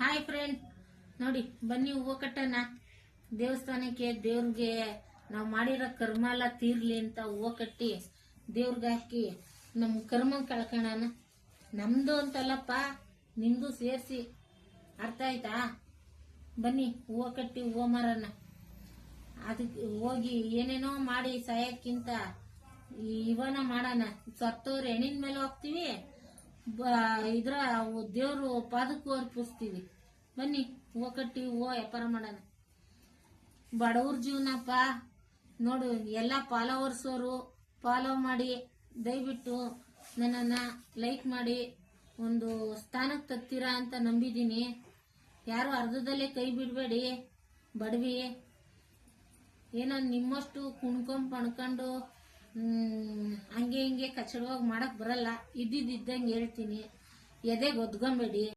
Hi friend, ನೋಡಿ ಬನ್ನಿ ಹೂವು ಕಟ್ಟೋಣ. ದೇವಸ್ಥಾನಕ್ಕೆ ದೇವ್ರಿಗೆ ನಾವು ಮಾಡಿರೋ ಕರ್ಮ ಎಲ್ಲ ತೀರ್ಲಿ ಅಂತ ಹೂವು ಕಟ್ಟಿ ದೇವ್ರಿಗೆ ಹಾಕಿ ನಮ್ಮ ಕರ್ಮ ಕಳ್ಕೊಳ್ಳೋಣ. ನಮ್ದು ಅಂತಲ್ಲಪ್ಪ, ನಿಮ್ದು ಸೇರಿಸಿ. ಅರ್ಥ ಆಯ್ತಾ? ಬನ್ನಿ ಹೂವು ಕಟ್ಟಿ ಹೂವು ಮಾರೋಣ. ಅದಕ್ಕೆ ಹೋಗಿ ಏನೇನೋ ಮಾಡಿ ಸಾಯಕ್ಕಿಂತ ಇವನ ಮಾಡೋಣ. ಸತ್ತೋರು ಹೆಣ್ಣಿನ ಮೇಲೆ ಹೋಗ್ತೀವಿ, ಇದ್ರ ದೇವ್ರು ಪಾದಕ್ಕೂ ಅರ್ಪಿಸ್ತೀವಿ. ಬನ್ನಿ ಹೂವು ಕಟ್ಟಿ ಹೂವು ವ್ಯಾಪಾರ ಮಾಡೋಣ. ಬಡವ್ರ ಜೀವನಪ್ಪ. ನೋಡು, ಎಲ್ಲ ಫಾಲೋವರ್ಸ್ ಅವರು ಫಾಲೋ ಮಾಡಿ ದಯವಿಟ್ಟು ನನ್ನನ್ನು ಲೈಕ್ ಮಾಡಿ ಒಂದು ಸ್ಥಾನಕ್ಕೆ ತತ್ತೀರಾ ಅಂತ ನಂಬಿದ್ದೀನಿ. ಯಾರು ಅರ್ಧದಲ್ಲೇ ಕೈ ಬಿಡಬೇಡಿ. ಬಡವಿ ಏನೋ ನಿಮ್ಮಷ್ಟು ಪಣ್ಕೊಂಡು ಹಂಗೆ ಹಿಂಗೆ ಕಚಡವಾಗಿ ಮಾಡಕ್ ಬರಲ್ಲ. ಇದ್ದಿದ್ದಂಗೆ ಹೇಳ್ತೀನಿ, ಎದೆಗೆ ಒದ್ಕೊಂಬೇಡಿ.